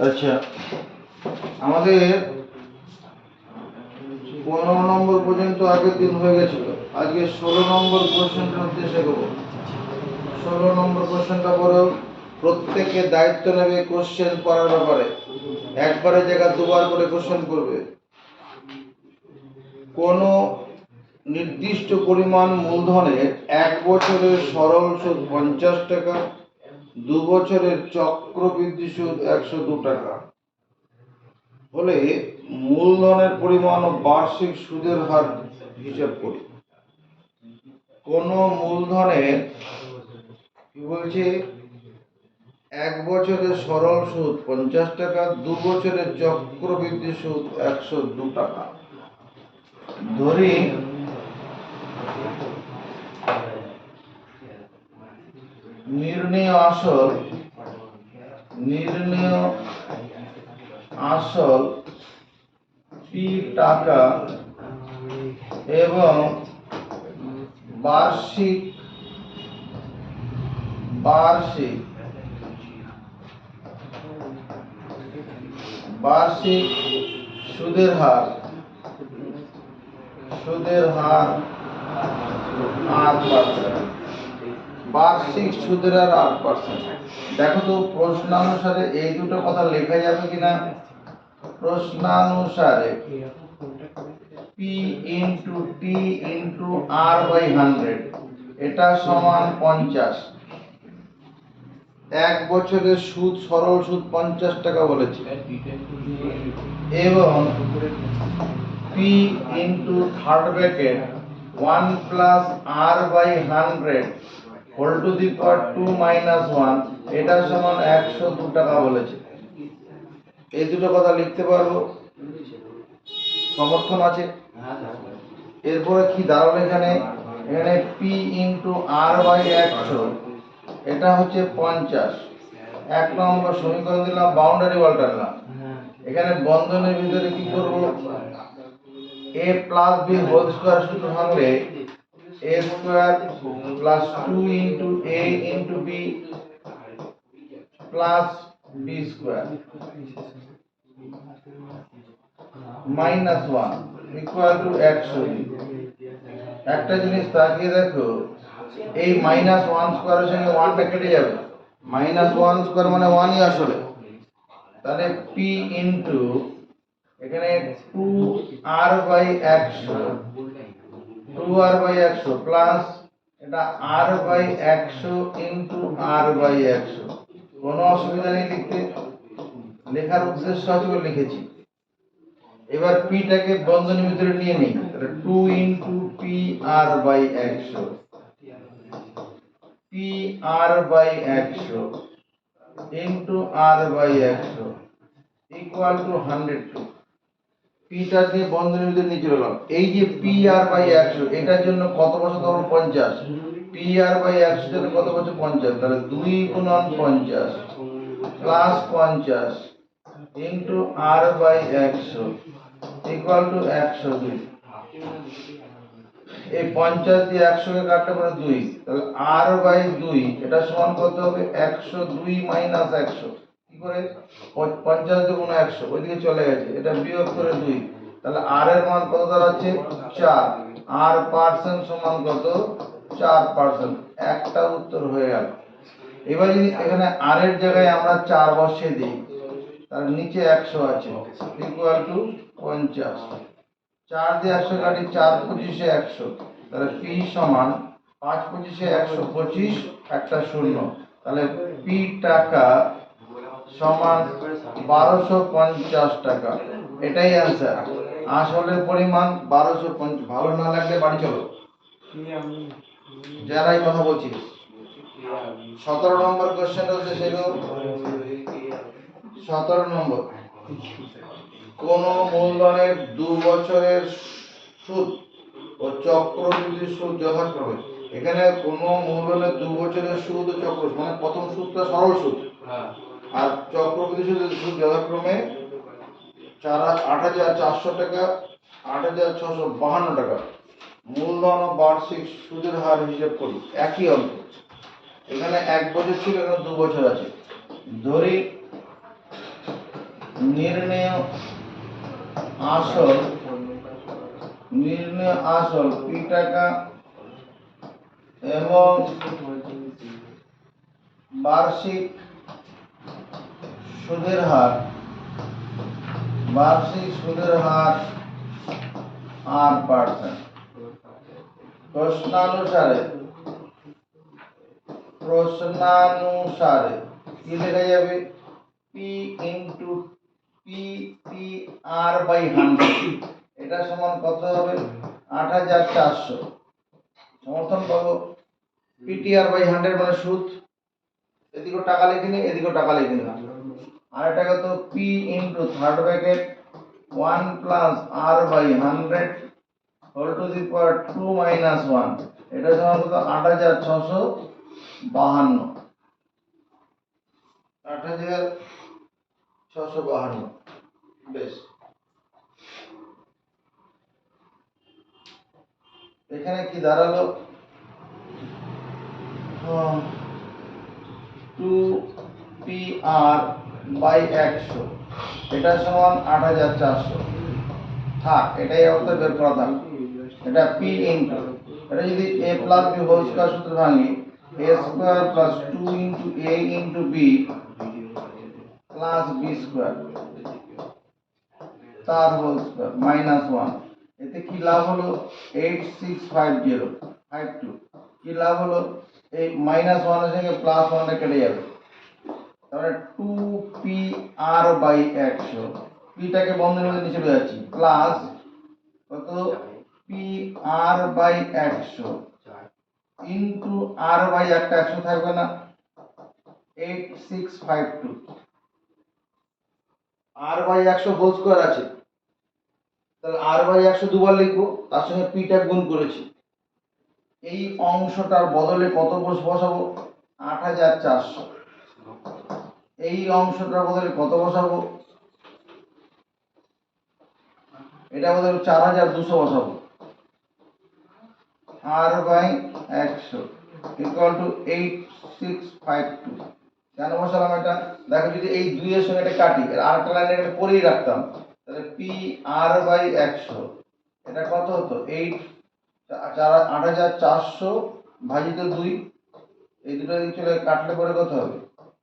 আচ্ছা, আমাদের 15 নম্বর পর্যন্ত আগের দিন হয়ে গেছিল। আজকে 16 নম্বর কোশ্চেনটা উদ্দেশ্যে করবো। 16 নম্বর কোশ্চেনটা বড়, প্রত্যেকে দায়িত্ব নেবে কোশ্চেন করার ব্যাপারে। একবারে জায়গা দুবার করে কোশ্চেন করবে। কোন নির্দিষ্ট পরিমাণ মূলধনের 1 বছরের সরল সুদ 50 টাকা, 2 বছরের চক্রবৃদ্ধি সুদ 102 টাকা হলে মূলধনের পরিমাণ ও বার্ষিক সুদের হার হিসাব করি। কোন মূলধনের কি বলছে, 1 বছরের সরল সুদ 50 টাকা, 2 বছরের চক্রবৃদ্ধি সুদ 102 টাকা। ধরি নির্ণেয় আসল পি টাকা এবং বার্ষিক সুদের হার 8%। বার্ষিক সুদের হার 8%। দেখো তো প্রশ্নানুসারে এই দুটো কথা লেখা যাবে কিনা। প্রশ্নানুসারে P into T into R by 100 এটা সমান 50। 1 বছরের সুদ সরল সুদ 50 টাকা বলেছে এবং P into third bracket 1 plus R by 100 whole to the power 2 minus 1 এটা সমান 102 টাকা বলেছে। এই দুটো কথা লিখতে পারবো, সমর্থন আছে। এরপরে কি দাঁড়ালো এখানে P ইন্টু R বাই 100 এটা হচ্ছে 50। 1 নম্বর সমীকরণ দিলাম, বাউন্ডারি ওয়াল টানলাম। এখানে বন্ধনের ভিতরে কি করব, a plus b whole square সূত্র ভাঙলে a square plus 2 into a into b plus b square minus 1 equal to 100। একটা জিনিস তাকিয়ে দেখো, এই মাইনাস 1 স্কয়ারের সঙ্গে 1টা কেটে যাবে। মাইনাস 1 স্কয়ার মানে 1ই আসলে। তাহলে p ইনটু এখানে 2r by 100 2r by 100 plus এটা r by 100 into r by 100। কোনো অসুবিধা নেই লিখতে, লেখার উদ্দেশ্য আছে বলে লিখেছি। এবার p টাকে বন্ধনীর ভিতরে নিয়ে নেই, তাহলে 2 into pr by 100 pr by 100 into r by 100 equal to 102। পিটা দিয়ে বন্ধনীর ভিতরে নিয়ে চলে এলাম। এই যে pr বাই 100 এটার জন্য কত বছর ধরো 50, pr বাই 100 জন্য কত বছর 50, তাহলে 2 গুণন 50 plus 50 into r by 100 equal to 102। এই 50 দিয়ে 100 কে কাটলে পরে 2, তাহলে r বাই 2 এটা সমান কত হবে 102 মাইনাস 100। কি করে 50 গুণ 100 ওইদিকে চলে গেছে, এটা বিয়োগ করে 2, তাহলে r এর মান কত দাঁড়াচ্ছে 4। r পার্সেন্ট সমান কত 4%। একটা উত্তর হয়ে গেল। এবার যদি এখানে r এর জায়গায় আমরা 4 বসিয়ে দিই, তাহলে নিচে 100 আছে ইকুয়াল টু 50। 4 দিয়ে 100 কাটি, 4 25 100, তাহলে p সমান 5 25 125 একটা শূন্য, তাহলে p টাকা সমান 1250 টাকা। এটাই অ্যান্সার। আসলের পরিমাণ 1250। ভালো না লাগলে বাড়ি চলো, যারাই কথা বলছিস। 17 নম্বর কোশ্চেনটা হচ্ছে সেগুলো। 17 নম্বর, কোন মূলধনের 2 বছরের সুদ ও চক্রবৃদ্ধি সুদ যথাক্রমে। এখানে কোন মূলধনের 2 বছরের সুদ ও চক্র মানে প্রথম সুদটা সরল সুদ আর চক্রবৃদ্ধি সুদ যথাক্রমে 8,400 টাকা 8,652 টাকা। মূলধন ও বার্ষিক সুদের হার হিসাব করি। একই অঙ্ক, এখানে 1 বছর ছিল, এখানে 2 বছর আছে। ধরি নির্ণেয় আসল p টাকা এবং বার্ষিক সুদের হার r%। প্রশ্নানুসারে কি লেখা যাবে? p ইনটু PTR/100, এটা সমান কত হবে? 8400। সমর্থন পাবো PTR/100 মানে সুদ, এদিকেও টাকা লিখে নি, এদিকেও টাকা লিখে নি। আর এটা কত? p into third bracket 1 plus r/100 whole to the power 2 minus 1, এটা সমান কত? 8652। 8652। বেশ, এখানে কি দাঁড়ালো? 2PR/100, এটা সমান 8400। থাক, এটাই আমাদের বের করা থাক। এটা p ইনটু, এটা যদি a plus b whole square সূত্রে ভাঙি, a square plus 2 into a into b plus b square তার হোল স্কয়ার মাইনাস 1। এতে কি লাভ হলো? 865052। কি লাভ হলো? এই মাইনাস 1 এর সঙ্গে প্লাস 1 টা কেটে যাবে, তাহলে 2PR/100, p টাকে বন্ধনীর মধ্যে নিচে চলে যাচ্ছি, প্লাস কত? PR/100 ইনটু r/একটা 100 থাকবে না, 8652। r/100 হোল স্কয়ার আছে, তাহলে r/100 দুবার লিখবো, তার সঙ্গে p টা গুণ করেছি। এই অংশটার বদলে কত বসাবো? 8400। এই অংশটার বদলে কত বসাবো? এটা বদলে 4200 বসাবো। r/100 equal to 8652। কেন বসালাম এটা? দেখো, যদি এই 2 এর সঙ্গে এটা কাটি, আর আরেকটা লাইন এটা পরেই রাখতাম, তাহলে PR/100 এটা কত হতো? 8400 ভাজিত 2। এই দুটো দিক চলে কাটলে পরে কত হবে?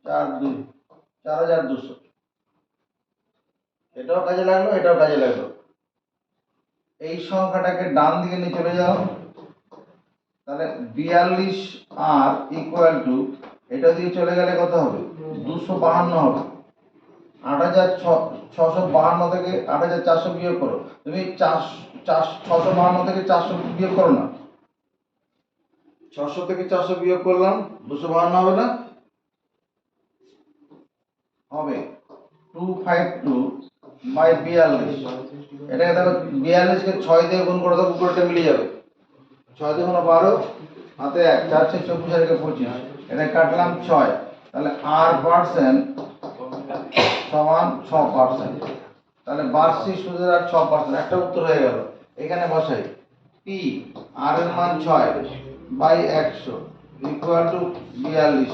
4200। এটাও কাজে লাগলো, এটাও কাজে লাগলো। এই সংখ্যাটাকে ডান দিকে নিয়ে চলে যাও, তাহলে 42R ইকুয়াল টু, এটা দিয়ে চলে গেলে কত হবে? 252 হবে। 8652 থেকে 8400 বিয়োগ করো। তুমি 652 থেকে 400 বিয়োগ করো না, 600 থেকে 400 বিয়োগ করলাম 252 হবে না? হবে 252/42। এটাকে দেখো, 42 কে 6 দিয়ে গুণ করে দাও, উপরেটা মিলে যাবে। 6 দিয়ে গুণ 12, হাতে 1, 4 6 24 আর 25, এটা কাটলাম 6, তাহলে r% সমান 6%। তাহলে বার্ষিক সুদের হার 6%। একটা উত্তর হয়ে গেল। এখানে বসাই p, r এর মান 6/100 ইকুয়াল টু 42।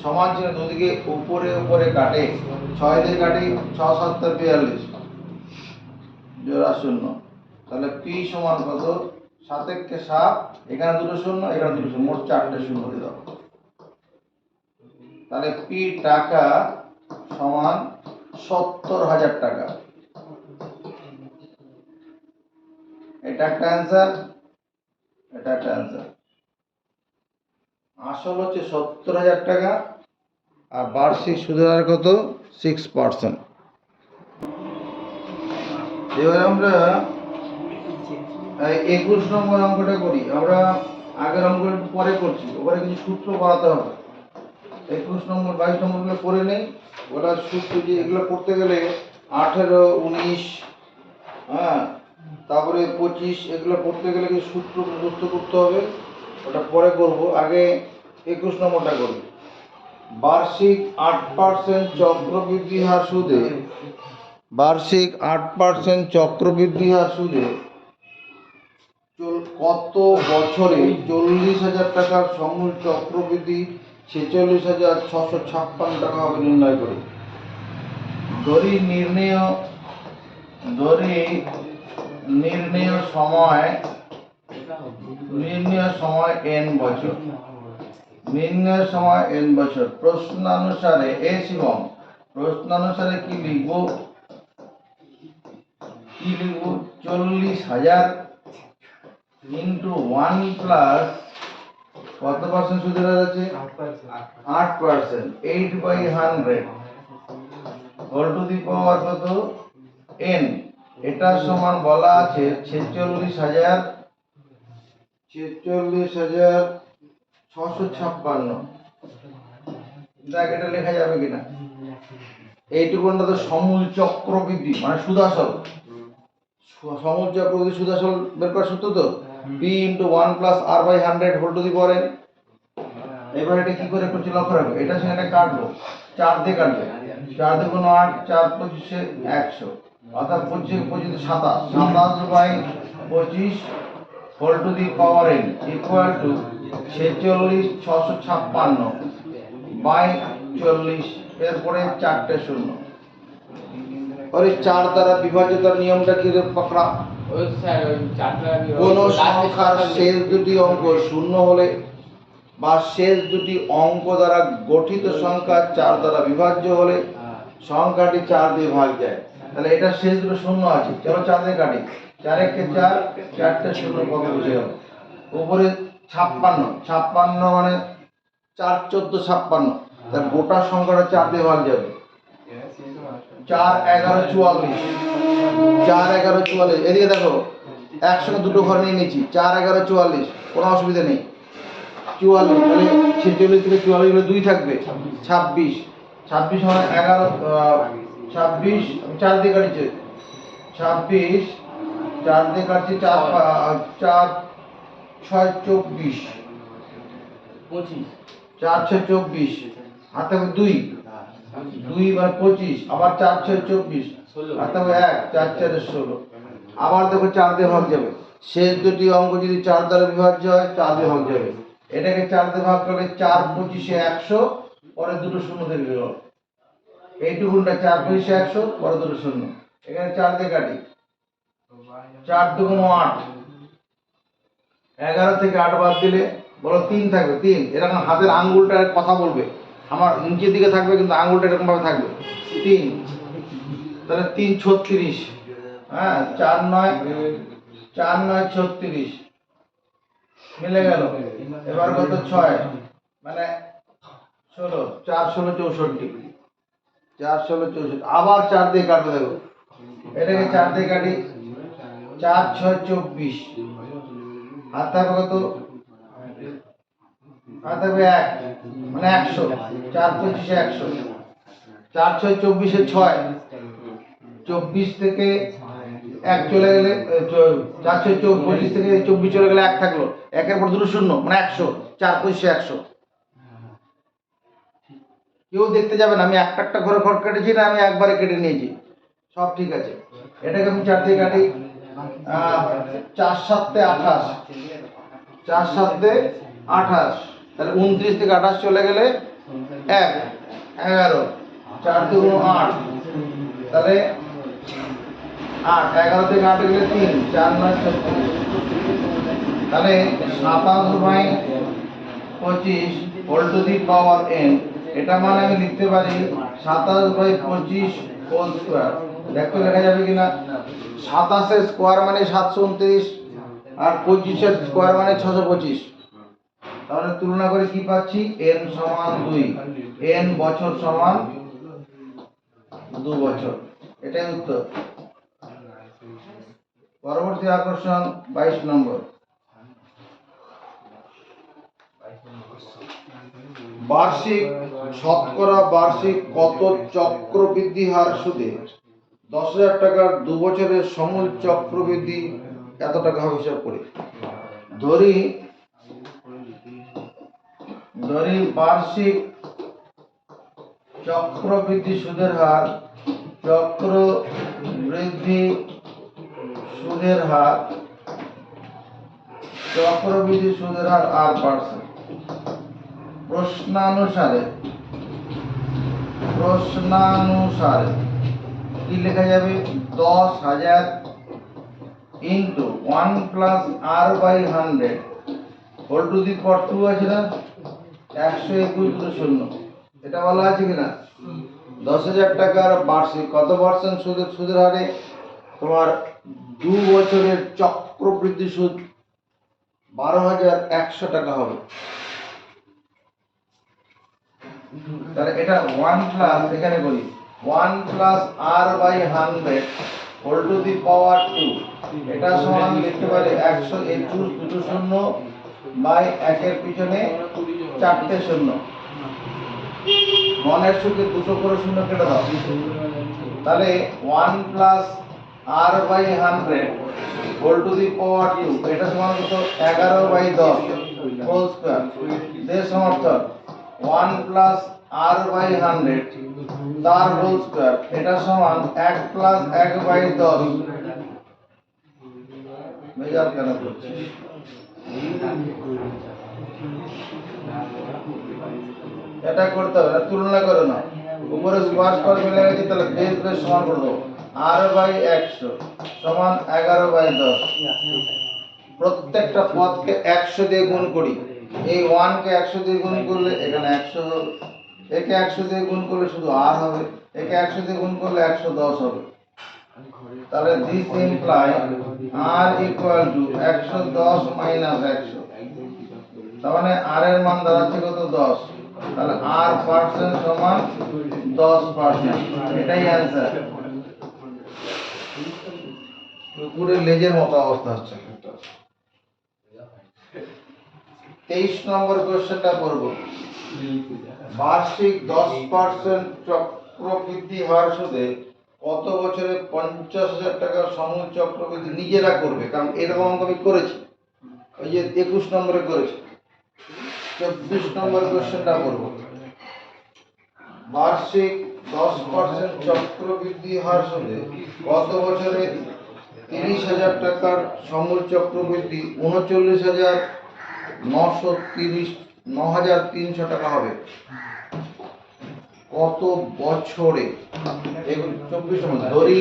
সমান চিহ্ন দুদিকে উপরে উপরে কাটে, 6 দিয়ে কাটি, 6 7 42 জোড়া শূন্য। তাহলে p সমান কত? 7 কে 7, এখানে দুটো শূন্য, এখানে দুটো শূন্য, মোট 4টে শূন্য দিয়ে দাও। তাহলে p টাকা সমান 70000 টাকা। এটা একটা অ্যান্সার, এটা একটা অ্যান্সার। আসল হচ্ছে 70000 টাকা, আর বার্ষিক সুদের হার কত? 6%। এবার আমরা 21 নম্বর অঙ্কটা করি। আমরা আগের অঙ্কটা পরে করছি, ওখানে কিছু সূত্র করাতে হবে। 21 নম্বর 22 নম্বরগুলো করে নেই, ওটা সূত্র যে এগুলো করতে গেলে 18 19, হ্যাঁ, তারপরে 25, এগুলো করতে গেলে কিছু সূত্র মুখস্থ করতে হবে, ওটা পরে করব। আগে 21 নম্বরটা করি। বার্ষিক 8% চক্রবৃদ্ধি হার সুদে, বার্ষিক 8% চক্রবৃদ্ধি হার সুদে কত বছরে 40,000 টাকার সমূল চক্রবৃদ্ধি 46,656 টাকা হবে নির্ণয় করে। ধরি নির্ণেয় সময় n বছর, নির্ণয় সময় n বছর। প্রশ্নানুসারে এবং প্রশ্নানুসারে কি লিখব 40,000 ইন্টু 1 প্লাস কত পার্সেন্ট সুদের হার আছে? 8%। 8/100 হোল টু দি পাওয়ার কত n। এটা সমান বলা আছে 46,656। দেখ এটা লেখা যাবে কিনা। এইটুকুটা তো সমূল চক্রবৃদ্ধি মানে সুদাসল, সমূল চক্রবৃদ্ধি সুদাসল বের করার সূত্র তো p * 1 + r/100 whole to the power n। এবার এটা কি করে করছি লক্ষ্য রাখো, এটা সঙ্গে এটা কাটবো, 4 দিয়ে কাটবে, 4 × 8, 4 × 25 100, অর্থাৎ 25 27/25 whole to the power n equal to 46,656/40। এরপরে 4টে শূন্য। ওই 4 দ্বারা বিভাজ্যতার নিয়মটা কি রে পাকড়া? ওই স্যার ওই 4 দ্বারা কোন সংখ্যার শেষ দুটি অঙ্ক শূন্য হলে বা শেষ দুটি অঙ্ক দ্বারা গঠিত সংখ্যা 4 দ্বারা বিভাজ্য হলে সংখ্যাটি 4 দিয়ে ভাগ যায়। তাহলে এটা শেষ দুটো শূন্য আছে, চলো 4 দিয়ে কাটি, 4 × 1 = 4, 4টে শূন্য কত বুঝে গেল। উপরে 56 মানে 4 × 14 = 56, তার গোটা সংখ্যাটা 4 দিয়ে ভাগ যাবে। 4 × 11 = 44, 4 × 11 = 44। এদিকে দেখো একসঙ্গে দুটো ঘর নিয়ে নিয়েছি, 4 × 11 = 44, কোনো অসুবিধা নেই। 44 তাহলে 46 থেকে 44 গেলে 2 থাকবে, 26। 26 মানে 11 26 আমি 4 দিয়ে কাটছি, 26 4 দিয়ে কাটছি, 4 4 6 24, 4 6 24, হাতে 2 মানে 25, আবার 4 6 24, হাতে 1, 4 4 16। আবার দেখো 4 দিয়ে ভাগ যাবে, শেষ দুটি অঙ্ক যদি 4 দ্বারা বিভাজ্য হয় 4 দিয়ে ভাগ যাবে। এটাকে 4 দিয়ে ভাগ করলে 4 × 25 100, পরে দুটো শূন্য থেকে গেল। এইটুকুনটা 4 × 25 100, পরে দুটো শূন্য। এখানে 4 দিয়ে কাটি, 4 × 2 = 8, 11 থেকে 8 বাদ দিলে বলো 3 থাকবে, 3। এরকম হাতের আঙ্গুলটা কথা বলবে, আমার নিচের দিকে থাকবে কিন্তু আঙ্গুলটা এরকম ভাবে থাকবে, 3। তাহলে 3 = 36, হ্যাঁ 4 9 36 মিলে গেল। এবার কত 6 মানে 16, 4 16 64, 4 16 64। আবার 4 দিয়ে কাটবে, দেখো এটাকে 4 দিয়ে কাটি, 4 6 24, হাত থাকবে কত, হাত থাকবে 1 মানে 100, 4 × 25 100, 4 6 24 6, 24 থেকে 1 চলে গেলে 4 6 25 থেকে 24 চলে গেলে 1 থাকলো, 1 এর পর দুটো শূন্য মানে 100, 4 × 25 100। কেউ দেখতে যাবে না আমি একটা ঘরে ঘর কেটেছি না আমি একবারে কেটে নিয়েছি, সব ঠিক আছে। এটাকে আমি 4 দিয়ে কাটি, 4 7 28, 4 7 28, তাহলে 29 থেকে 28 চলে গেলে 1 11, 4 2 = 8, তাহলে 8, 11 থেকে 8 গেলে 3, 4 9 36। তাহলে 27/25 whole to the power n। এটা মানে আমি লিখতে পারি 27/25 হোল স্কয়ার। দেখো লেখা যাবে কিনা। 27 এর স্কয়ার মানে 729 আর 25 এর স্কয়ার মানে 625। তাহলে তুলনা করে কি পাচ্ছি, n সমান 2, n বছর সমান 2 বছর। এটাই উত্তর। পরবর্তী আকর্ষণ 22 নম্বর। শতকরা বার্ষিক কত চক্রবৃদ্ধি হার সুদে 10,000 টাকার 2 বছরের সমূল চক্রবৃদ্ধি এত টাকা হবে হিসাব করি। ধরি বার্ষিক চক্রবৃদ্ধি সুদের হার, চক্রবৃদ্ধি সুদের হার r%। প্রশ্নানুসারে কি লেখা যাবে 10,000 into 1 plus R by 100 whole to the power 2 আছে না 121 দুটো শূন্য এটা বলা আছে কিনা 10,000 টাকার বার্ষিক কত পার্সেন্ট সুদের হারে তোমার 2 বছরের চক্রবৃদ্ধি সুদ 12,100 টাকা হবে। তাহলে এটা 1 প্লাস এখানে করি 1 plus R by 100 whole to the power 2 এটা সমান লিখতে পারি 121 দুটো শূন্য বাই একের পিছনে চারটে শূন্য মনের সুখে দুটো করে শূন্য কেটে দাও তাহলে 1 plus R by 100 whole to the power 2 এটা সমান কত 11 বাই 10 হোল স্কয়ার দের সমর্থন 1 প্লাস আর বাই 100 তার হোল স্কয়ার এটা সমান 1 প্লাস 1 বাই 10 মেজার কেন করছি এটা করতে হবে না তুলনা করো না উপরে স্কয়ার স্কয়ার মিলে গেছে তাহলে বেস বেস সমান করে দাও আর বাই 100 সমান 11 বাই 10 প্রত্যেকটা পদকে 100 দিয়ে গুণ করি এই 1 কে 100 দিয়ে গুণ করলে এখানে 100 হবে একে 100 দিয়ে গুণ করলে শুধু আর হবে একে 100 দিয়ে গুণ করলে 110 হবে তাহলে this imply r equal to 110 minus 100 তার মানে r এর মান দাঁড়াচ্ছে কত 10 তাহলে r পার্সেন্ট সমান 10% এটাই অ্যানসার পুরো লেজের মতো অবস্থা হচ্ছে 23 নম্বর কোশ্চেনটা করব বার্ষিক 10% চক্রবৃদ্ধি হার সুদে কত বছরে 50,000 টাকা সমূল চক্রবৃদ্ধি নিজেরা করবে কারণ এরকম অঙ্ক আমি করেছি ওই যে 21 নম্বরে করেছি 24 নম্বর কোশ্চেনটা করব বার্ষিক 10% চক্রবৃদ্ধি হার সুদে কত বছরে 30,000 টাকার সমূল চক্রবৃদ্ধি 39,930 টাকা হবে কত বছরে 24 নম্বর ধরি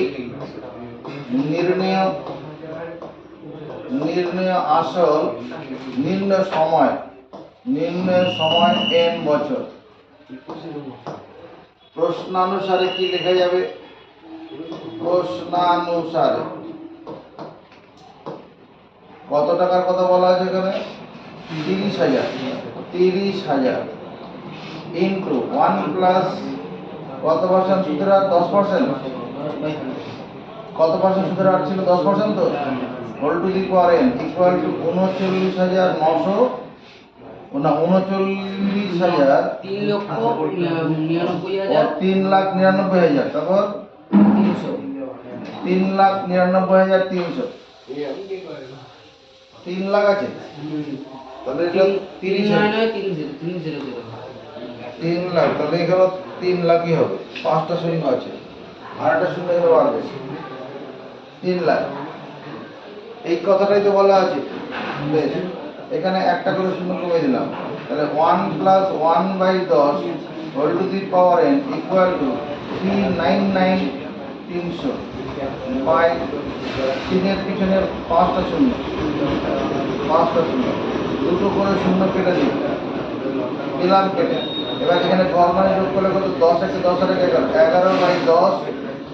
নির্ণয় আসল নির্ণয় সময় n বছর প্রশ্নানুসারে কি লেখা যাবে প্রশ্নানুসারে কত টাকার কথা বলা আছে এখানে 30,000 ইন্টু 1 প্লাস কত পার্সেন্ট সুদের হার 10% কত পার্সেন্ট সুদের হার ছিল 10% তো whole to the power n equal to 39,900 না 39,000 3,99,000 তারপর 3,99,300 3 লাখ আছে তাহলে এটা 30 3 লাখ তাহলে এখানে 3 লাখই হবে 5টা শূন্য আছে আর একটা শূন্য এখানে বাড়বে 3 লাখ এই কথাটাই তো বলা আছে বেশ এখানে একটা করে শূন্য কমে দিলাম তাহলে 1 plus 1 by 10 whole to the power n equal to 399,300 by 3 এর পিছনে 5টা শূন্য দুটো করে শূন্য কেটে দিলাম কেটে এবার এখানে গড়মানে যোগ করলে কত 10 একে 10 আর 11 by 10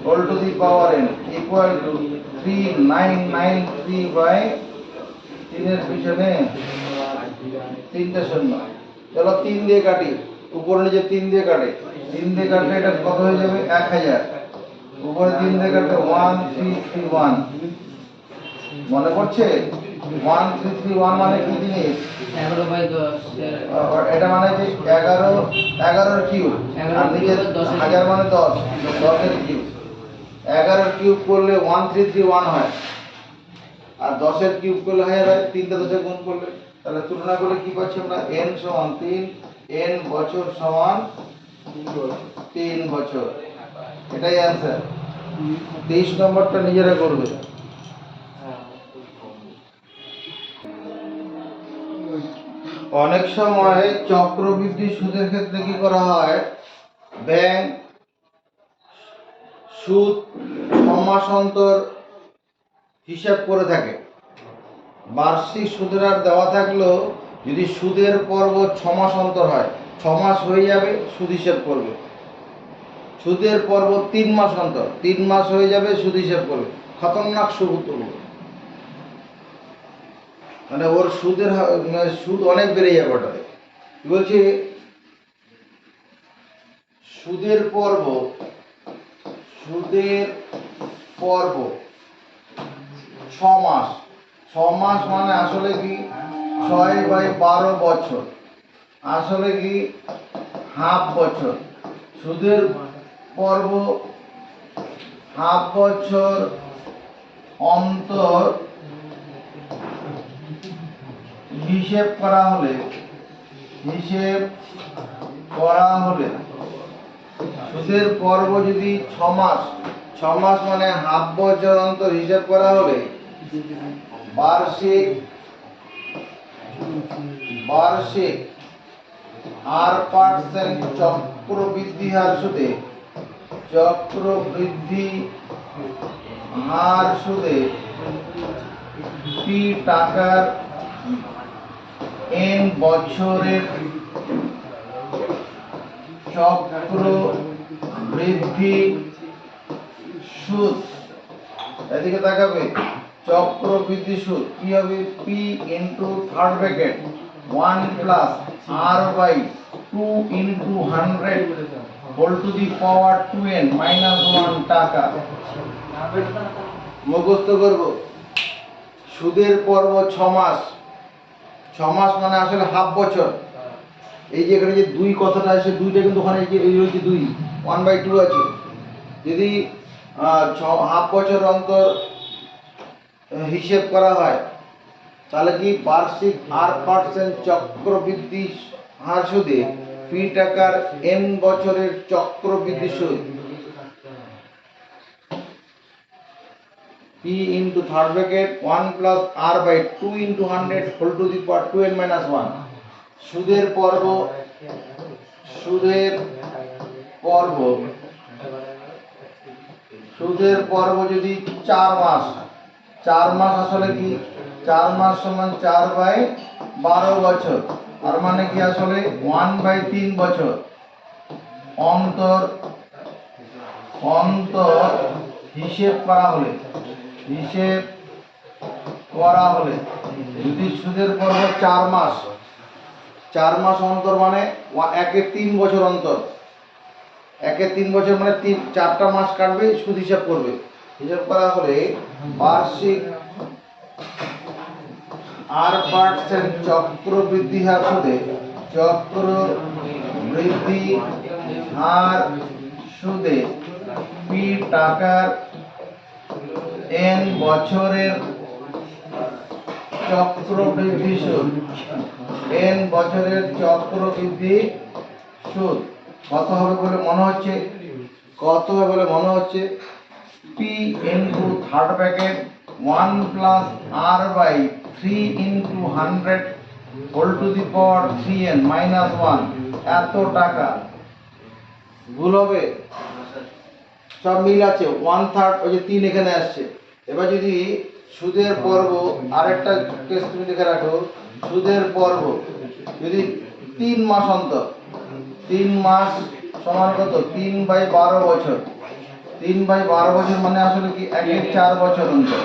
whole to the power n equal to 3993 by 3 এর পিছনে 3টে শূন্য চলো 3 দিয়ে কাটি উপরে নিচে 3 দিয়ে কাটে 3 দিয়ে কাটলে এটা কত হয়ে যাবে 1000 উপরে 3 দিয়ে কাটলে 1331 মনে পড়ছে 1331 মানে কি জিনিস 11 বাই 10 এটা মানে কি 11 এর কিউব আর নিচে 1000 মানে 10 এর কিউব 11 এর কিউব করলে 1331 হয় আর 10 এর কিউব করলে হয় 3টা 10 এর গুণ করলে তাহলে তুলনা করলে কি পাচ্ছি আমরা n সমান 3 n বছর সমান 3 বছর এটাই অ্যানসার 23 নম্বরটা নিজেরা করবে অনেক সময় চক্রবৃদ্ধি সুদের ক্ষেত্রে কি করা হয় ব্যাংক সুদ 6 মাস অন্তর হিসাব করে থাকে। বার্ষিক সুদের হার দেওয়া থাকলেও যদি সুদের পর্ব 6 মাস অন্তর হয়, 6 মাস হয়ে যাবে সুদ হিসাব করবে। সুদের পর্ব 3 মাস অন্তর, 3 মাস হয়ে যাবে সুদ হিসাব করবে। খতরনাক সুদ তুলবে, মানে ওর সুদের সুদ অনেক বেড়ে যাবে। ওটাতে কি বলছে, সুদের পর্ব 6 মাস। 6 মাস মানে আসলে কি 6/12 বছর, আসলে কি হাফ বছর। সুদের পর্ব হাফ বছর অন্তর হিসেব করা হলে সুদের পর্ব যদি 6 মাস, 6 মাস মানে হাফ বছর অন্তর হিসাব করা হলে বার্ষিক 8% চক্রবৃদ্ধি হার সুদে পি টাকার n বছরের চক্রবৃদ্ধি সুদ। এদিকে তাকাবে, চক্রবৃদ্ধি সুদ কি হবে, P into third bracket 1 plus R by 2 into 100 whole to the power 2n minus 1 টাকা। মুখস্থ করব, সুদের পর্ব 6 মাস, 6 মাস মানে আসলে হাফ বছর। এই যে এখানে যে 2 কথাটা আছে, 2টা কিন্তু ওখানে এই হচ্ছে 2 1/2 আছে। যদি হাফ বছর অন্তর হিসেব করা হয় তাহলে কি বার্ষিক 8% চক্রবৃদ্ধি হার সুদে পি টাকার n বছরের চক্রবৃদ্ধি সুদ p into third bracket 1 plus r by 2 into 100 whole to the power 2n minus 1। সুদের পর্ব যদি 4 মাস, 4 মাস আসলে কি 4 মাস সমান 4/12 বছর, আর মানে কি আসলে 1/3 বছর অন্তর হিসেব করা হলে যদি সুদের পর্ব 4 মাস, 4 মাস অন্তর মানে 1/3 বছর অন্তর, 1/3 বছর মানে 4টা মাস কাটবে, সুদ হিসাব করবে। হিসাব করা হলে বার্ষিক 8% চক্রবৃদ্ধি হার সুদে পি টাকার n বছরের চক্রবৃদ্ধি সুদ কত হবে বলে মনে হচ্ছে, p into third bracket 1 plus r by 3 into 100 whole to the power 3n minus 1 এত টাকা। ভুল হবে, সব মিল আছে, 1/3 ওই যে 3 এখানে আসছে। এবার যদি সুদের পর্ব, আরেকটা কেস তুমি লিখে রাখো, সুদের পর্ব যদি 3 মাস অন্তর, 3 মাস সমান কত, 3/12 বছর। 3/12 বছর মানে আসলে কি 1/4 বছর অন্তর,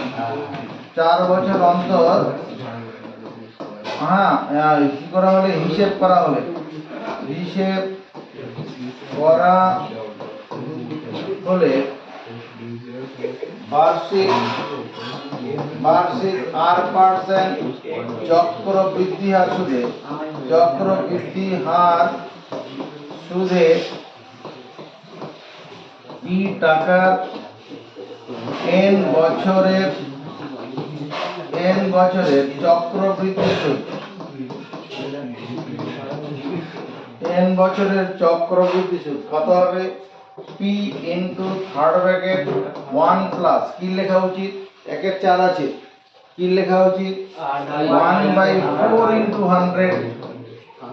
4 বছর অন্তর। হ্যাঁ, কি করা হলে হিসেব করা হলে বার্ষিক 8% চক্রবৃদ্ধি হার সুদে পি টাকার n বছরের চক্রবৃদ্ধি সুদ, n বছরের চক্রবৃদ্ধি সুদ কত হবে, p into third bracket 1 plus কি লেখা উচিত, 1/4 আছে, কি লেখা উচিত 1/4 into 100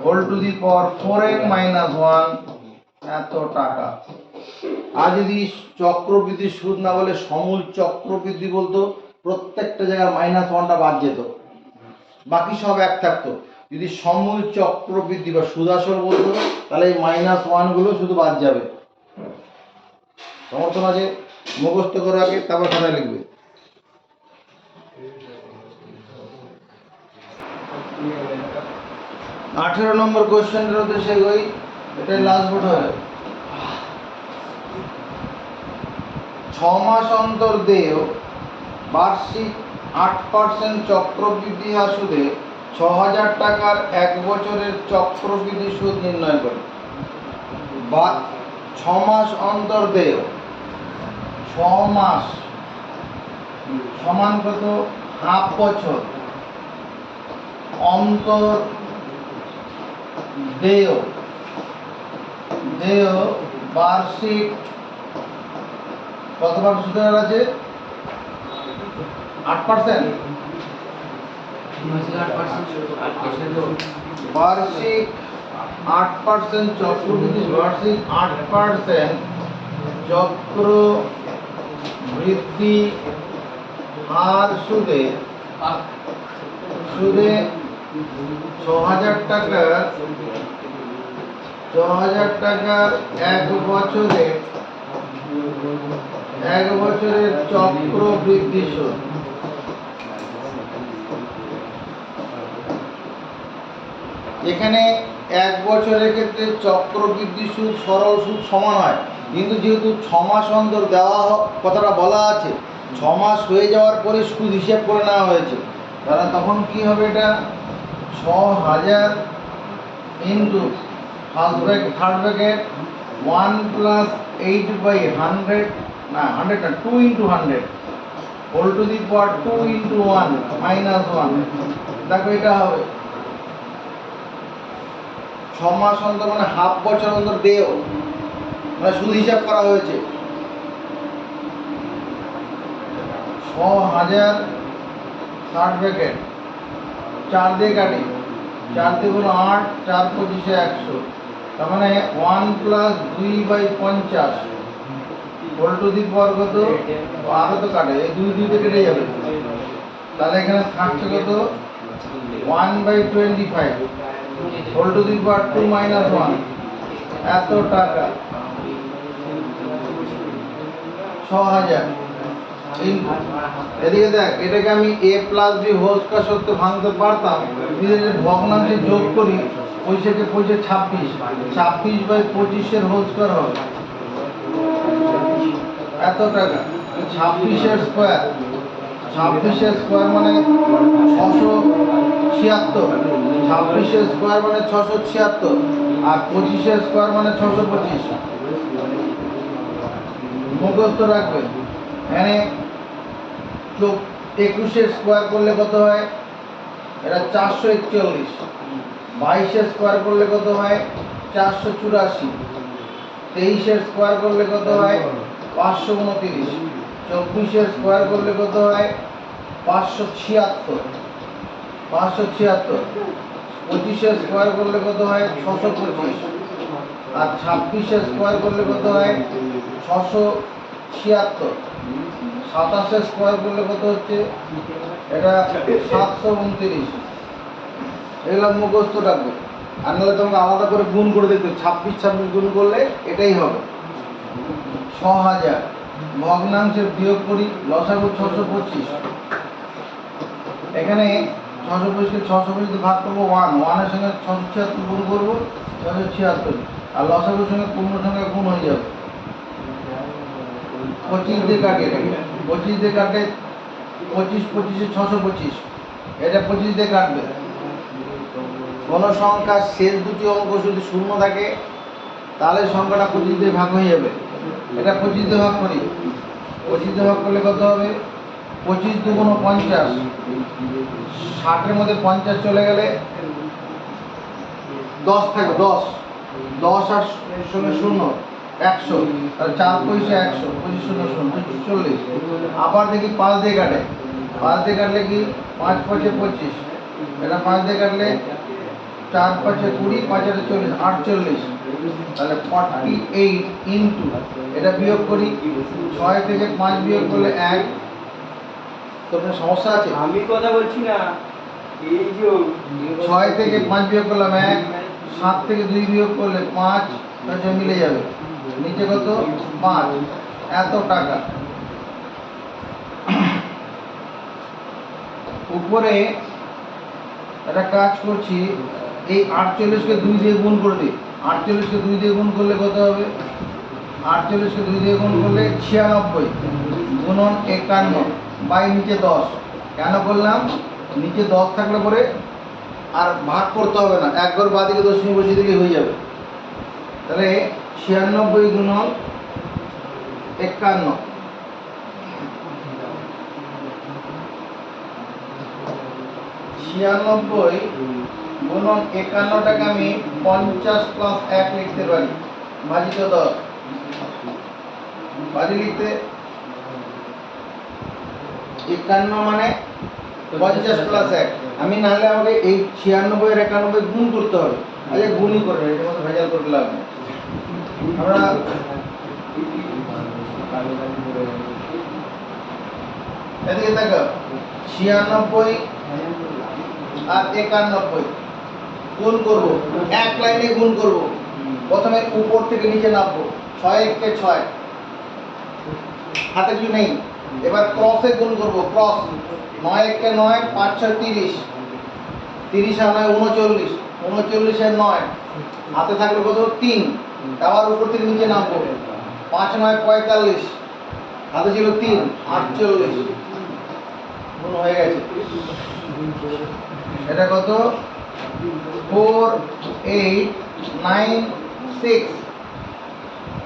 whole to the power 4n minus 1 এত টাকা। আর যদি চক্রবৃদ্ধি সুদ না বলে সমূল চক্রবৃদ্ধি বলতো, প্রত্যেকটা জায়গায় -1টা বাদ যেত, বাকি সব এক থাকতো। যদি সমূল চক্রবৃদ্ধি বা সুদাসর বলতো তাহলে এই -1 গুলো শুধু বাদ যাবে। সমর্থন আছে? মুখস্থ করে আগে তারপর খাতায় লিখবে। 18 নম্বর কোশ্চেনের উদ্দেশ্যে এগোই, এটাই লাস্ট বোর্ড হবে। 6 মাস অন্তর দেয় বার্ষিক 8% চক্রবৃদ্ধি হার সুদে 6000 টাকার 1 বছরের চক্রবৃদ্ধি সুদ নির্ণয় করে। বা 6 মাস অন্তর দেয়, 6 মাস সমান কত? হাফ বছর অন্তর দেয় বার্ষিক কতবার সুদের হার আছে? 8%। বার্ষিক 8% চক্রবৃদ্ধি, বার্ষিক 8% চক্রবৃদ্ধি হার সুদে 6000 টাকার 1 বছরের চক্রবৃদ্ধি সুদ। এখানে 1 বছরের ক্ষেত্রে চক্রবৃদ্ধি সুদ সরল সুদ সমান হয়, কিন্তু যেহেতু 6 মাস অন্তর দেওয়া কথাটা বলা আছে, 6 মাস হয়ে যাওয়ার পরে সুদ হিসেব করে নেওয়া হয়েছে, তাহলে তখন কি হবে? এটা 6000 into first bracket third bracket 1 + 8/100, না 100 না, 2 × 100 হোল টু দি পাওয়ার 2 × 1 -1। দেখো এটা হবে 6 মাস অন্তর মানে হাফ বছর অন্তর দেয়, মানে সুদ হিসাব করা হয়েছে। 6000 থার্ড ব্র্যাকেট 4 দিয়ে কাটি, 4 দিয়ে হলো 8, 4 × 25 = 100, তার মানে 1 + 2/50 হোল টু দি পাওয়ার কত? আরো তো কাটে, এই 2 তে কেটে যাবে, তাহলে এখানে থাকছে কত? 1/25 হোল টু দি পাওয়ার 2 - 1, এত টাকা 6000। এদিকে দেখ, এটাকে আমি a + b হোল স্কয়ার সূত্রে ভাঙতে পারতাম, যদি ভগ্নাংশে যোগ করি 25 কে 25 26, 26/25 এর হোল স্কয়ার হবে এত টাকা। 26 এর স্কয়ার, 26 এর স্কয়ার মানে 676, 26 এর স্কয়ার মানে 676, আর 25 এর স্কয়ার মানে 625। মুখস্থ রাখবে। এখানে 21 এর স্কয়ার করলে কত হয়? এটা 441। 22 এর স্কয়ার করলে কত হয়? 484। 23 এর স্কয়ার করলে কত হয়? 529। 24 এর স্কয়ার করলে কত হয়? 576। 25 এর স্কয়ার করলে কত হয়? 625। আর 26 এর স্কয়ার করলে কত হয়? 676। 27 এর স্কয়ার করলে কত হচ্ছে? এটা 729। এগুলো মুখস্থ রাখবে, আর নাহলে তোমাকে আলাদা করে গুণ করে দেখতে, 26 গুণ করলে এটাই হবে 6000। ভগ্নাংশের বিয়োগ করি, লসাগু 625। এখানে 625 কে 625 দিয়ে ভাগ করবো 1, 1 এর সঙ্গে 676 গুণ করবো 676, আর লসাগুর সঙ্গে পূর্ণ সংখ্যা গুণ হয়ে যাবে। 25 দিয়ে কাটে, এটাকে 25 দিয়ে কাটে, 25 25 625, এটা 25 দিয়ে কাটবে। কোন সংখ্যার শেষ দুটি অঙ্ক যদি শূন্য থাকে তাহলে সংখ্যাটা 25 দিয়ে ভাগ হয়ে যাবে। এটা 25 দিয়ে ভাগ করি, 25 দিয়ে ভাগ করলে কত হবে? 25 × 2 = 50, 60 এর মধ্যে 50 চলে গেলে 10 থাকবে, 10 আর সঙ্গে 0 100, আর 4 পয়সা 100, 25 0 0 240। আবার দেখি 5 দিয়ে কাটে, 5 দিয়ে কাটলে কি 5 × 5 = 25, এটা 5 দিয়ে কাটলে 4 × 5 = 20, 5 × 8 = 40, তাহলে 48 ইন্টু এটা বিয়োগ করি 6 থেকে 5 বিয়োগ করলে 1। তোর কোনো সমস্যা আছে? আমি কথা বলছি না, এই যে 6 থেকে 5 বিয়োগ করলাম 1, 7 থেকে 2 বিয়োগ করলে 5, তাহলে মিলে যাবে। নিচে কত? 5, এত টাকা। উপরে একটা কাজ করছি, এই 48 কে 2 দিয়ে গুণ করে দিই। 48 কে 2 দিয়ে গুণ করলে কত হবে? 48 কে 2 দিয়ে গুণ করলে 96 গুণন 51 বাই নিচে 10। কেন করলাম? নিচে 10 থাকলে পরে আর ভাগ করতে হবে না, একবার বাদিকে দশমিক বসিয়ে দিলেই হয়ে যাবে। তাহলে 96 গুণন 51, 96 গুণন 51টাকে আমি 50 প্লাস 1 লিখতে পারি, ভাজিত 10। বাজি লিখতে 51 মানে 50 প্লাস 1। আমি নাহলে আমাকে এই 96 এর 91 গুণ করতে হবে। আচ্ছা গুণই করবে, এটার মধ্যে ভেজাল করতে লাভ নেই। আমরা এদিকে দেখো 96 আর 91 গুণ করব, এক লাইনে গুণ করব। প্রথমে উপর থেকে নিচে নামবো, 6 কে 6, হাতে কিছু নেই। এবার ক্রসে গুণ করব, ক্রস 9 কে 9, 5 6 30, 30 আর 9 39, 39 এর 9, হাতে থাকলে কত? 3। আবার উপর থেকে নিচে নামবো, 5 9 45, হাতে ছিল 3, 48 গুণ হয়ে গেছে। এটা কত? 4896,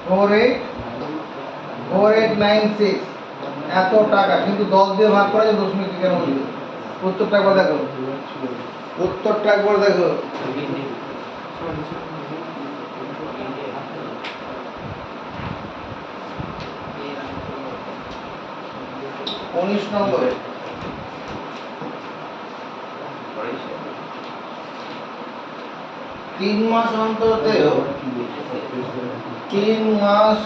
4896 এত টাকা। কিন্তু 10 দিয়ে ভাগ করা যায়, দশমিক কেন বলবে? উত্তরটা একবার দেখো, উত্তরটা একবার দেখো। 19 নম্বরে 3 মাস অন্তরতেও 3 মাস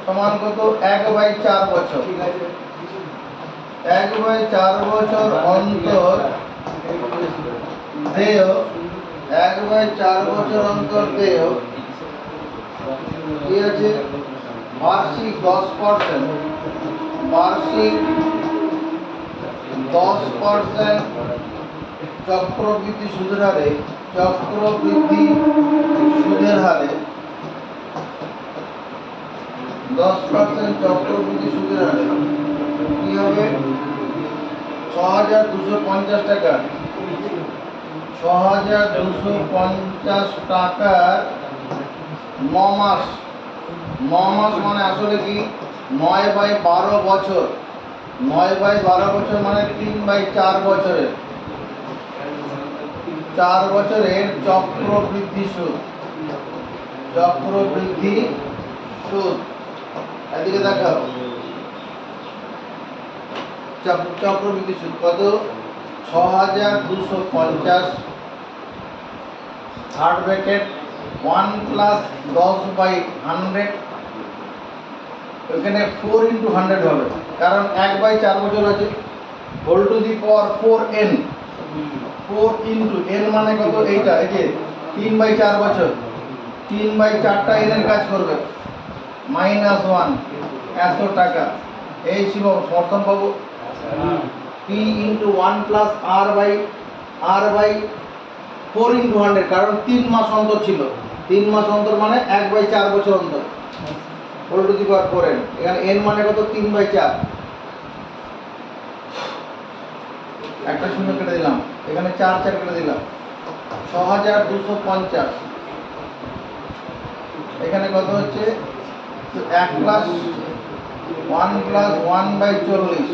সমান কত? 1/4 বছর। 1/4 বছর অন্তর দেও, 1/4 বছর অন্তর দেও কি আছে? বার্ষিক 10%, বার্ষিক 10% চক্রবৃদ্ধি সুদের হারে, চক্রবৃদ্ধি সুদের হারে 10% চক্রবৃদ্ধি সুদের হারে কি হবে? 6250 টাকা। 6250 টাকার 9 মাস। 9 মাস মানে আসলে কি? 9/12 বছর। 9/12 বছর মানে 3/4 বছরের, 4 বছরের চক্রবৃদ্ধি সুদ। চক্রবৃদ্ধি সুদ এদিকে দেখাও। চক্রবৃদ্ধি সুদ কত? 6250 থার্ড ব্র্যাকেট 1 প্লাস 10/100, এখানে 4 ইন্টু 100 হবে, কারণ 1/4 বছর আছে। Whole to the power 4n, 4 into n মানে কত? এইটা, এই যে 3/4 বছর, 3/4টা n এর কাজ করবে, -1 এত টাকা। এই ছিল সমর্থন পাবো p into 1 plus r/4 into 100, কারণ 3 মাস অন্তর ছিল। 3 মাস অন্তর মানে 1/4 বছর অন্তর, whole to the power 4n। এখানে n মানে কত? 3/4। একটা শূন্য কেটে দিলাম, এখানে 4 4 কেটে দিলাম, 6250। এখানে কত হচ্ছে? 1 প্লাস 1 প্লাস 1/40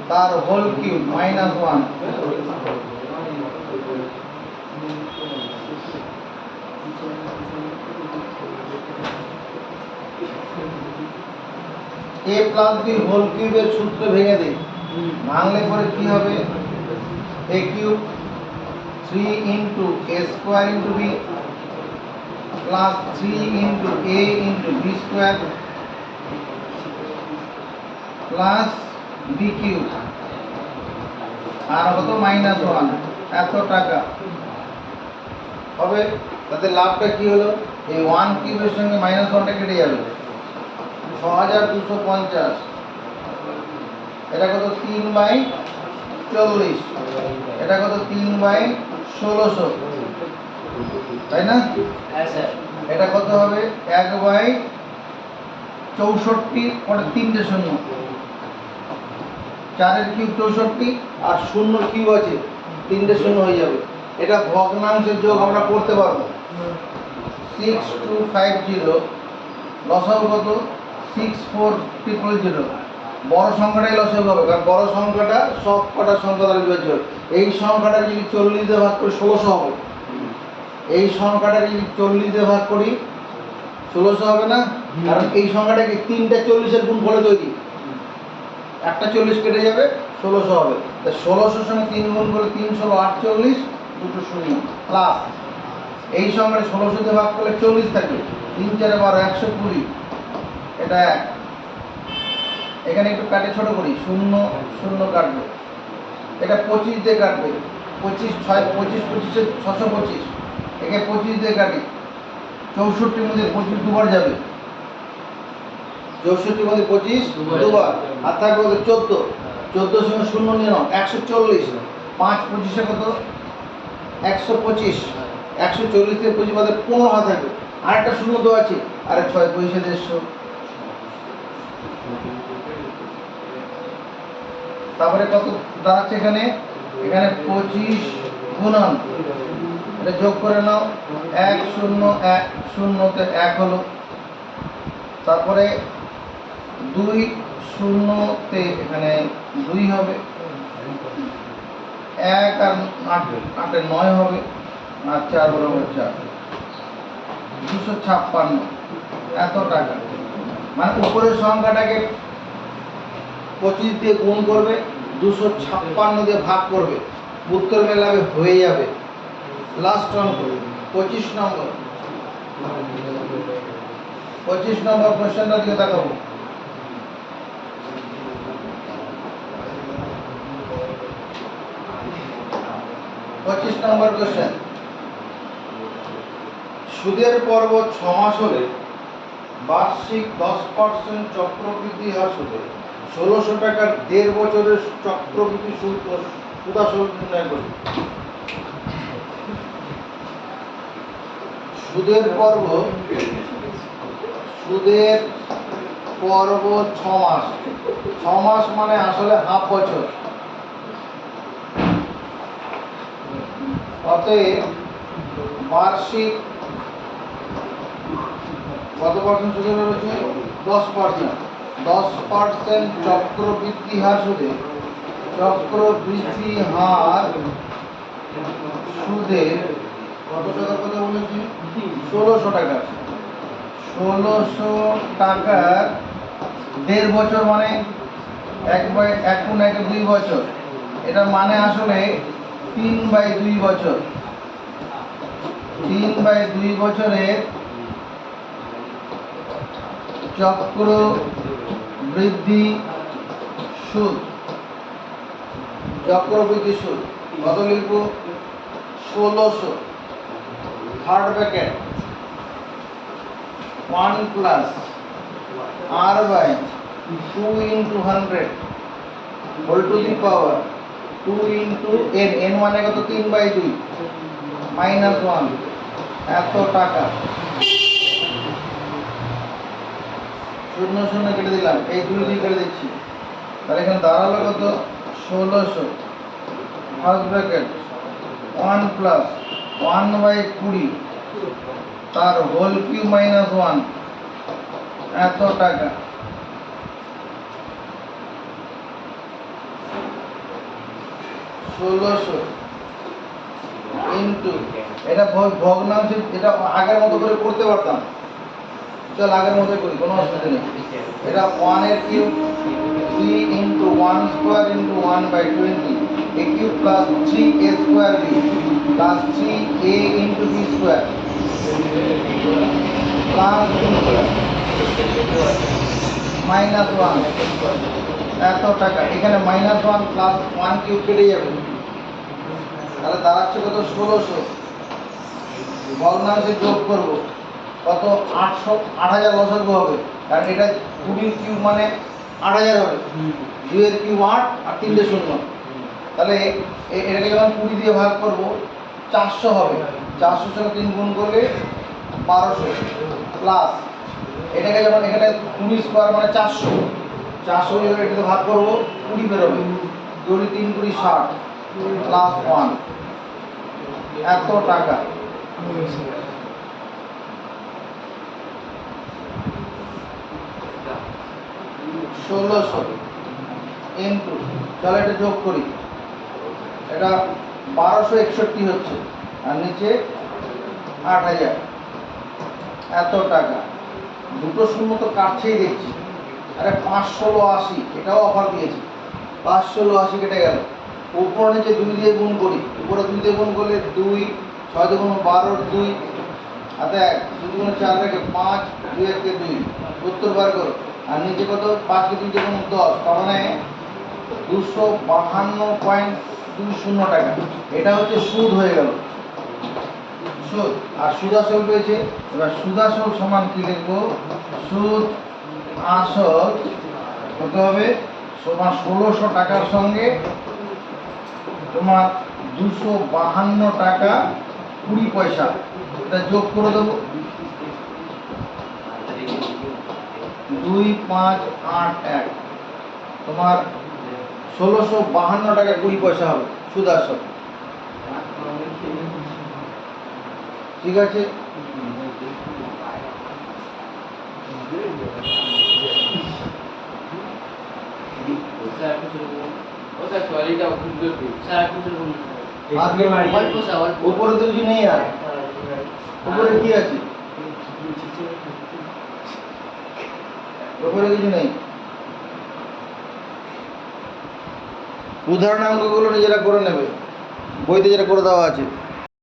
তার whole cube -1। a plus b whole কিউবের সূত্র ভেঙে দিই। ভাঙলে পরে কি হবে? a cube 3 into a square into b plus 3 into a into b square plus b cube আর কত -1 এত টাকা হবে। তাতে লাভটা কি হলো, এই 1 কিউবের সঙ্গে -1টা কেটে যাবে, 6250। এটা কত 3/40, এটা কত 3/1600, তাই না? হ্যাঁ স্যার। এটা কত হবে 1/64, পরে 3টে শূন্য, 4 কিউব 64 আর শূন্য কিউব আছে, 3টে শূন্য হয়ে যাবে। এটা ভগ্নাংশের যোগ আমরা করতে পারবো। 6250 লসাগু কত 64000। বড় সংখ্যাটাই লসাগু হবে, কারণ বড় সংখ্যাটা সব কটা সংখ্যা দ্বারা বিভাজ্য হয়। এই সংখ্যাটা যদি 40 দিয়ে ভাগ করি 1600 হবে। এই সংখ্যাটা যদি 40 দিয়ে ভাগ করি 1600 হবে না, কারণ এই সংখ্যাটাকে 3টা 40-এর গুণফলে তৈরি। একটা 40 কেটে যাবে, 1600 হবে। তাই 1600-র সঙ্গে 3 গুণ করলে 3 ষোলো 48, দুটো শূন্য প্লাস এই সংখ্যাটা 1600 দিয়ে ভাগ করলে 40 থাকে, 3 4 12 120, এটা 1। এখানে একটু কাটে ছোট করি, 0 0 কাটবে, এটা 25 দিয়ে কাটবে, 25 6 25 25 625, একে 25 দিয়ে কাটি, 64-র মধ্যে 25 দুবার যাবে, 64-র মধ্যে 25 দুবার, আর থাকবে কত 14, 14-র সঙ্গে 0 নিয়ে নাও 140, 5 25-এ কত 125, 140 থেকে 25 বাদে 15 হাত থাকবে, আরেকটা শূন্য তো আছে, আরে 6 পয়সা 150। তারপরে কত দাঁড়াচ্ছে এখানে, এখানে 25 গুণন, এটা যোগ করে নাও, 1 0 1 0 তে 1 হলো, তারপরে 2 0 তে এখানে 2 হবে, 1 আর 8 8 9 হবে, আর 4 বরাবর 4, 256 এত টাকা। মানে উপরের সংখ্যাটাকে 25 দিয়ে গুণ করবে, 256 দিয়ে ভাগ করবে, উত্তর মেলাবে, হয়ে যাবে। লাস্ট অঙ্ক 25 নম্বর। 25 নম্বর কোশ্চেনটার দিকে তাকাবো। পঁচিশ নম্বর কোশ্চেন, সুদের পর্ব 6 মাস হলে বার্ষিক 10% চক্রবৃদ্ধি হার সুদে 1600 টাকার 1.5 বছরের চক্রবৃদ্ধি সুদাসল নির্ণয় করি। সুদের পর্ব 6 মাস, 6 মাস মানে আসলে হাফ বছর। অতএব বার্ষিক কত পার্সেন্ট সুদের রয়েছে, 10%। 10% চক্রবৃদ্ধি হার সুদে, চক্রবৃদ্ধি হার সুদে কত টাকার কথা বলেছি, 1600 টাকা। 1600 টাকার 1.5 বছর মানে 1 গুণ 1 2 বছর, এটা মানে আসলে 3/2 বছর। 3/2 বছরের চক্রবৃদ্ধি সুদ, চক্রবৃদ্ধি সুদ কত লিখব, 1600, third bracket 1 plus r by 2 into 100 whole to the power 2 into n, n মানে কত 3/2 মাইনাস 1 এত টাকা। 0 0 কেটে দিলাম, এই 2 দিয়ে কেটে দিচ্ছি, তাহলে এখানে দাঁড়ালো কত 1600, ফার্স্ট ব্র্যাকেট 1 প্লাস 1/20 তার হোল কিউব মাইনাস 1 এত টাকা। ষোলোশো ইন্টু, এটা ভগ্নাংশ, এটা আগের মতো করে করতে পারতাম, চল আগের মতো করি, কোনো অসুবিধা নেই। এটা 1 এর cube 3 into 1 square into 1/20 a cube plus 3a square b plus 3a into b square plus minus one এত টাকা, এখানে minus one plus one cube কেটে যাবে, তাহলে দাঁড়াচ্ছে কত 1600। ভগ্নাংশে যোগ করব কত 8000 লসাগু হবে, কারণ এটা 20 কিউব মানে 8000 হবে, 2 এর কিউব 8 আর 3 টে শূন্য, তাহলে এটাকে যখন 20 দিয়ে ভাগ করব 400 হবে, 400 সঙ্গে 3 গুণ করলে 1200 প্লাস এটাকে যখন এখানে 20 স্কোয়ার মানে 400, 400 যখন এটাকে ভাগ করব 20 বেরোবে, 2 3 20 60 প্লাস 1 এত টাকা। ষোলোশো ইন্টু, তাহলে এটা যোগ করি, এটা 1261 হচ্ছে, আর নিচে 8000 এত টাকা। দুটো শূন্য তো কাটছেই দেখছি, আরে 51680, এটাও অফার দিয়েছে, 51680 কেটে গেল, উপর নিচে 2 দিয়ে গুণ করি, উপরে 2 দিয়ে গুণ করলে 2, 6 দিয়ে গুণ 12, 2 আর 1, 2 গুণ 4 রেখে 5, 2 1 2, উত্তর বার করো, আর নিচে কত 5 কে 2 দিয়ে গুণ 10, তার মানে 252.20 টাকা। এটা হচ্ছে সুদ হয়ে গেল, সুদ। আর সুদ আসল পেয়েছে, এবার সুদ আসল সমান কি লিখবো, সুদ আসল কত হবে সমান 1600 টাকার সঙ্গে তোমার 252 টাকা 20 পয়সা, এটা যোগ করে দেবো, 2581, তোমার 1652 টাকা 20 পয়সা হবে সুদ আসল। ঠিক আছে, স্যার কিছু ও স্যার কোয়ালিটিটা খুব good স্যার কিছু বলুন আর কি বাড়ি? অল্প স্যার অল্প উপরে তো কিছু নেই, আর উপরে কি আছে, উপরে কিছু নেই। উদাহরণ অঙ্কগুলো নিজেরা করে নেবে, বইতে যেটা করে দেওয়া আছে।